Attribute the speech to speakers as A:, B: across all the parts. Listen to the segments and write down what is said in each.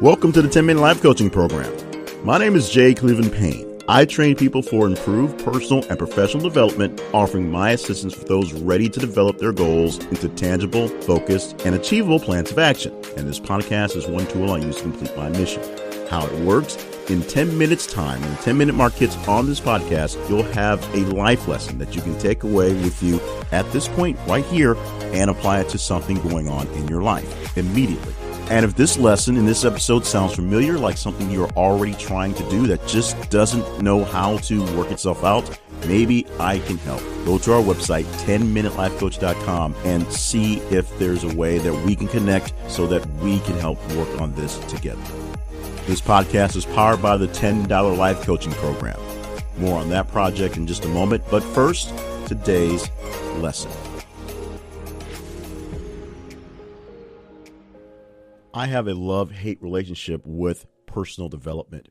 A: Welcome to the 10-Minute Life Coaching Program. My name is Jay Cleveland Payne. I train people for improved personal and professional development, offering my assistance for those ready to develop their goals into tangible, focused, and achievable plans of action. And this podcast is one tool I use to complete my mission. How it works: in 10 minutes time, when the 10-minute mark hits on this podcast, you'll have a life lesson that you can take away with you at this point right here and apply it to something going on in your life immediately. And if this lesson in this episode sounds familiar, like something you're already trying to do that just doesn't know how to work itself out, maybe I can help. Go to our website, 10minutelifecoach.com, and see if there's a way that we can connect so that we can help work on this together. This podcast is powered by the $10 Life Coaching Program. More on that project in just a moment, but first, today's lesson. I have a love-hate relationship with personal development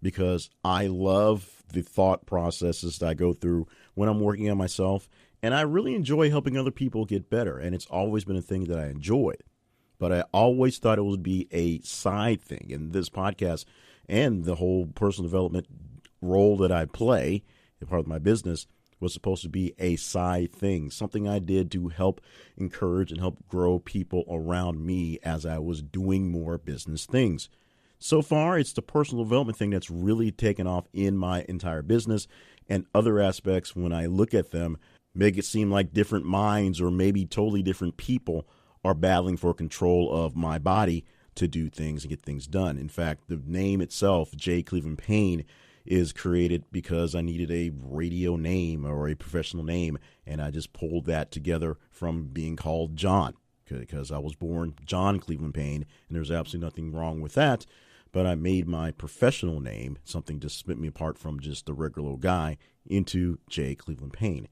A: because I love the thought processes that I go through when I'm working on myself, and I really enjoy helping other people get better, and it's always been a thing that I enjoy. But I always thought it would be a side thing, and this podcast and the whole personal development role that I play, a part of my business, was supposed to be a side thing, something I did to help encourage and help grow people around me as I was doing more business things. So far, it's the personal development thing that's really taken off in my entire business, and other aspects, when I look at them, make it seem like different minds or maybe totally different people are battling for control of my body to do things and get things done. In fact, the name itself, Jay Cleveland Payne, is created because I needed a radio name or a professional name, and I just pulled that together from being called John, because I was born John Cleveland Payne, and there's absolutely nothing wrong with that, but I made my professional name, something to split me apart from just the regular old guy, into Jay Cleveland Payne.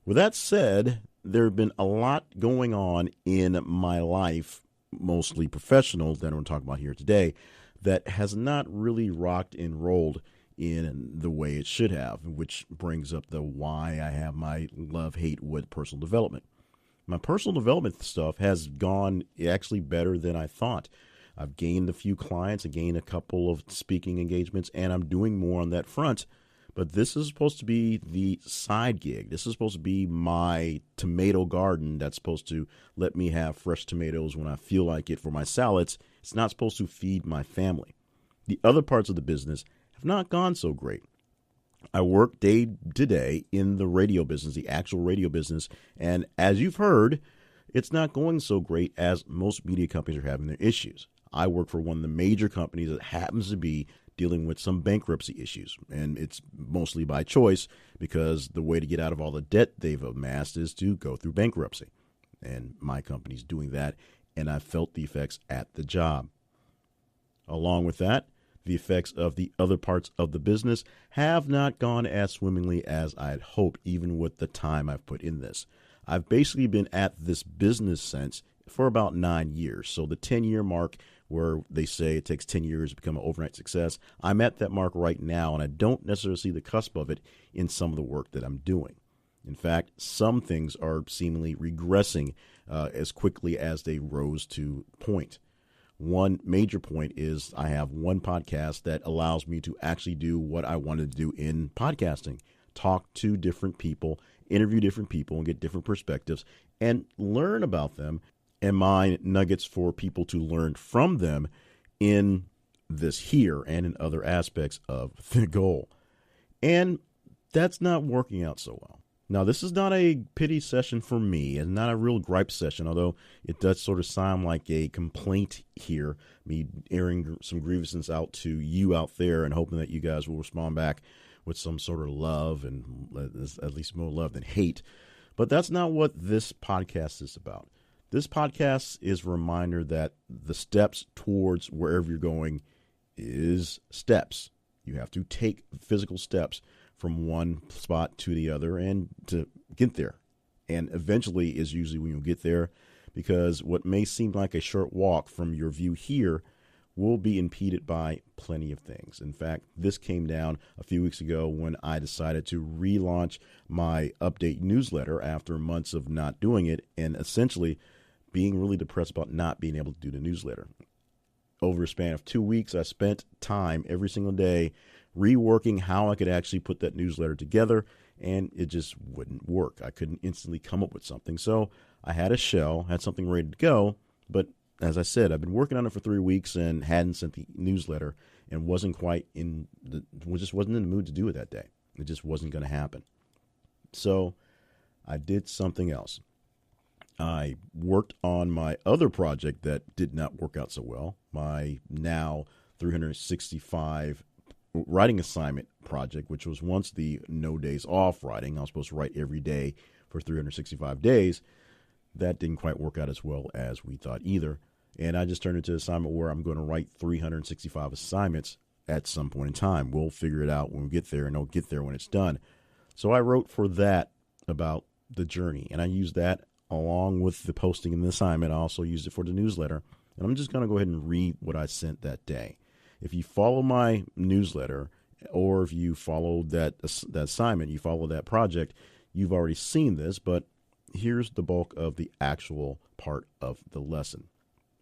A: With that said, there have been a lot going on in my life, mostly professional, that I'm going to talk about here today, that has not really rocked and rolled in the way it should have, which brings up the why I have my love-hate with personal development. My personal development stuff has gone actually better than I thought. I've gained a few clients, I gained a couple of speaking engagements, and I'm doing more on that front. But this is supposed to be the side gig. This is supposed to be my tomato garden that's supposed to let me have fresh tomatoes when I feel like it for my salads. It's not supposed to feed my family. The other parts of the business have not gone so great. I work day to day in the radio business, the actual radio business, and as you've heard, it's not going so great as most media companies are having their issues. I work for one of the major companies that happens to be dealing with some bankruptcy issues, and it's mostly by choice because the way to get out of all the debt they've amassed is to go through bankruptcy, and my company's doing that, and I've felt the effects at the job. Along with that, the effects of the other parts of the business have not gone as swimmingly as I'd hoped, even with the time I've put in this. I've basically been at this business sense for about 9 years. So the 10-year mark, where they say it takes 10 years to become an overnight success, I'm at that mark right now, and I don't necessarily see the cusp of it in some of the work that I'm doing. In fact, some things are seemingly regressing as quickly as they rose to point. One major point is I have one podcast that allows me to actually do what I wanted to do in podcasting, talk to different people, interview different people, and get different perspectives and learn about them and mine nuggets for people to learn from them in this here and in other aspects of the goal. And that's not working out so well. Now, this is not a pity session for me and not a real gripe session, although it does sort of sound like a complaint here, me airing some grievances out to you out there and hoping that you guys will respond back with some sort of love, and at least more love than hate. But that's not what this podcast is about. This podcast is a reminder that the steps towards wherever you're going is steps. You have to take physical steps from one spot to the other and to get there. And eventually is usually when you get there, because what may seem like a short walk from your view here will be impeded by plenty of things. In fact, this came down a few weeks ago when I decided to relaunch my update newsletter after months of not doing it and essentially being really depressed about not being able to do the newsletter. over a span of 2 weeks, I spent time every single day reworking how I could actually put that newsletter together, and it just wouldn't work. I couldn't instantly come up with something. So I had a shell, had something ready to go, but as I said, I've been working on it for 3 weeks and hadn't sent the newsletter and just wasn't in the mood to do it that day. It just wasn't going to happen. So I did something else. I worked on my other project that did not work out so well, my now 365 writing assignment project, which was once the no days off writing. I was supposed to write every day for 365 days. That didn't quite work out as well as we thought either. And I just turned it to an assignment where I'm going to write 365 assignments at some point in time. We'll figure it out when we get there, and I'll get there when it's done. So I wrote for that about the journey, and I used that along with the posting in the assignment. I also used it for the newsletter. And I'm just going to go ahead and read what I sent that day. If you follow my newsletter, or if you follow that assignment, you follow that project, you've already seen this, but here's the bulk of the actual part of the lesson.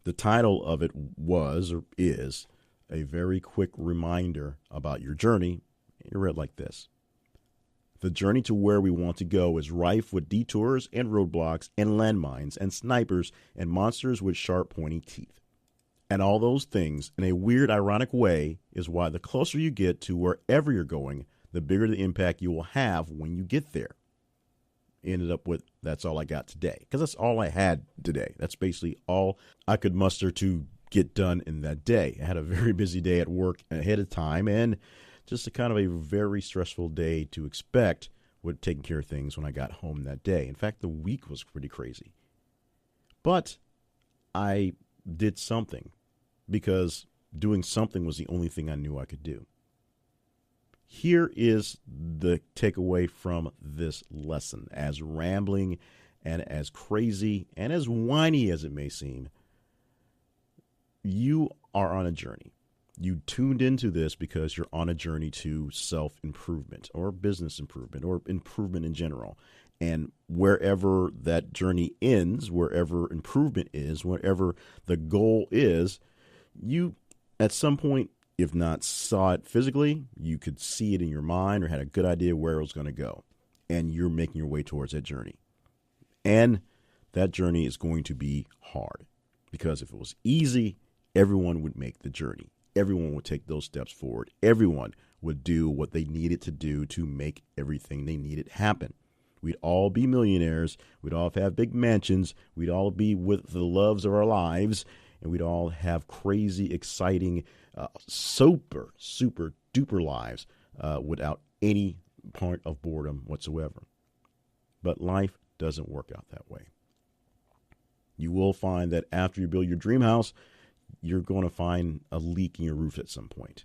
A: The title of it was, or is, a very quick reminder about your journey. It read like this. The journey to where we want to go is rife with detours and roadblocks and landmines and snipers and monsters with sharp, pointy teeth. And all those things, in a weird, ironic way, is why the closer you get to wherever you're going, the bigger the impact you will have when you get there. Ended up with, that's all I got today, because that's all I had today. That's basically all I could muster to get done in that day. I had a very busy day at work ahead of time, and just a kind of a very stressful day to expect with taking care of things when I got home that day. In fact, the week was pretty crazy. But I did something, because doing something was the only thing I knew I could do. Here is the takeaway from this lesson. As rambling and as crazy and as whiny as it may seem, you are on a journey. You tuned into this because you're on a journey to self-improvement or business improvement or improvement in general. And wherever that journey ends, wherever improvement is, wherever the goal is, you at some point, if not saw it physically, you could see it in your mind or had a good idea where it was going to go. And you're making your way towards that journey. And that journey is going to be hard, because if it was easy, everyone would make the journey. Everyone would take those steps forward. Everyone would do what they needed to do to make everything they needed happen. We'd all be millionaires. We'd all have big mansions. We'd all be with the loves of our lives. And we'd all have crazy, exciting, super duper lives without any point of boredom whatsoever. But life doesn't work out that way. You will find that after you build your dream house, you're going to find a leak in your roof at some point.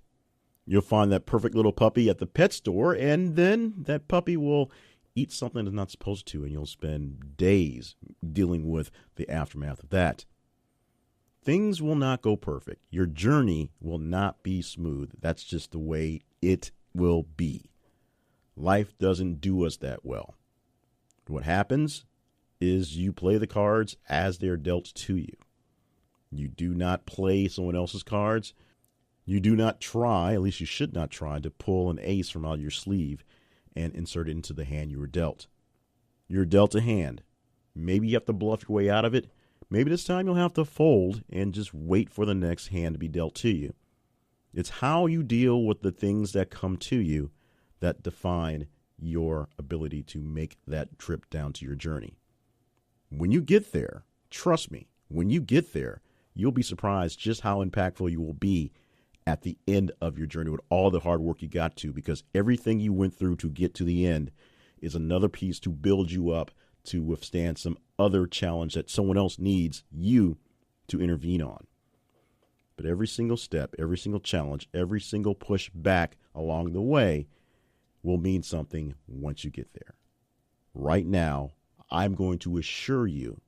A: You'll find that perfect little puppy at the pet store, and then that puppy will eat something it's not supposed to, and you'll spend days dealing with the aftermath of that. Things will not go perfect. Your journey will not be smooth. That's just the way it will be. Life doesn't do us that well. What happens is you play the cards as they're dealt to you. You do not play someone else's cards. You do not try, at least you should not try, to pull an ace from out of your sleeve and insert it into the hand you were dealt. You're dealt a hand. Maybe you have to bluff your way out of it. Maybe this time you'll have to fold and just wait for the next hand to be dealt to you. It's how you deal with the things that come to you that define your ability to make that trip down to your journey. When you get there, trust me, when you get there, you'll be surprised just how impactful you will be at the end of your journey with all the hard work you got to, because everything you went through to get to the end is another piece to build you up to withstand some other challenge that someone else needs you to intervene on. But every single step, every single challenge, every single push back along the way will mean something once you get there. Right now, I'm going to assure you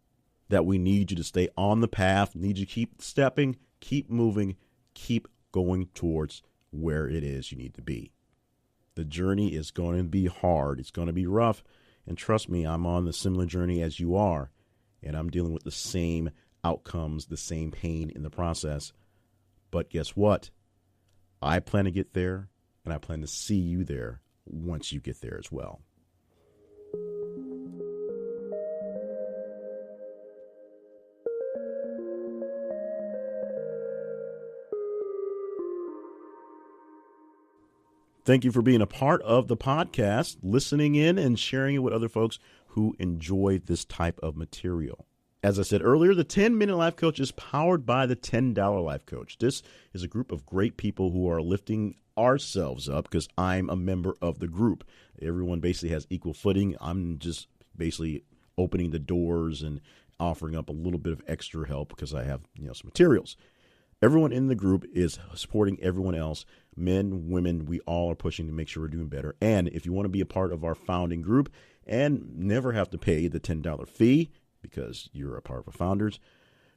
A: that we need you to stay on the path, need you to keep stepping, keep moving, keep going towards where it is you need to be. The journey is going to be hard. It's going to be rough. And trust me, I'm on the similar journey as you are. And I'm dealing with the same outcomes, the same pain in the process. But guess what? I plan to get there, and I plan to see you there once you get there as well. Thank you for being a part of the podcast, listening in and sharing it with other folks who enjoy this type of material. As I said earlier, the 10-Minute Life Coach is powered by the $10 Life Coach. This is a group of great people who are lifting ourselves up because I'm a member of the group. Everyone basically has equal footing. I'm just basically opening the doors and offering up a little bit of extra help because I have some materials. Everyone in the group is supporting everyone else. Men, women, we all are pushing to make sure we're doing better. And if you want to be a part of our founding group and never have to pay the $10 fee because you're a part of the founders,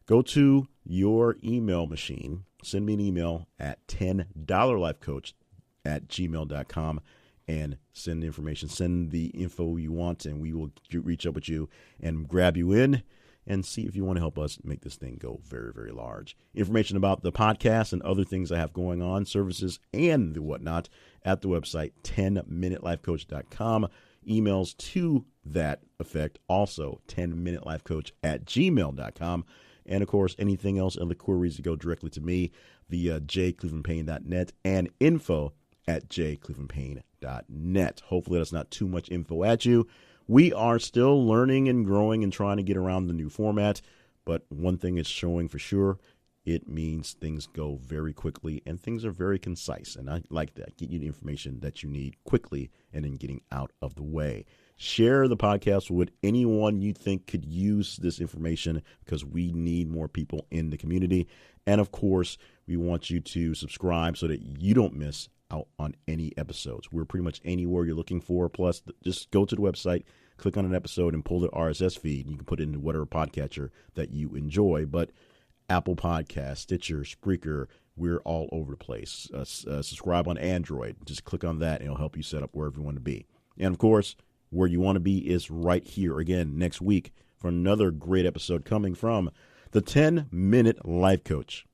A: go to your email machine, send me an email at $10lifecoach@gmail.com and send the information, send the info you want, and we will reach up with you and grab you in and see if you want to help us make this thing go very, very large. Information about the podcast and other things I have going on, services and the whatnot, at the website 10minutelifecoach.com. Emails to that effect, also 10minutelifecoach@gmail.com. And, of course, anything else in the queries to go directly to me via jclevelandpayne.net and info@jclevelandpayne.net. Hopefully that's not too much info at you. We are still learning and growing and trying to get around the new format, but one thing is showing for sure, it means things go very quickly and things are very concise. And I like that. Get you the information that you need quickly and then getting out of the way. Share the podcast with anyone you think could use this information because we need more people in the community. And, of course, we want you to subscribe so that you don't miss out on any episodes. We're pretty much anywhere you're looking for. Plus, just go to the website, click on an episode, and pull the RSS feed. You can put it into whatever podcatcher that you enjoy. But Apple Podcasts, Stitcher, Spreaker, we're all over the place. Subscribe on Android. Just click on that, and it'll help you set up wherever you want to be. And, of course, where you want to be is right here again next week for another great episode coming from the 10-Minute Life Coach.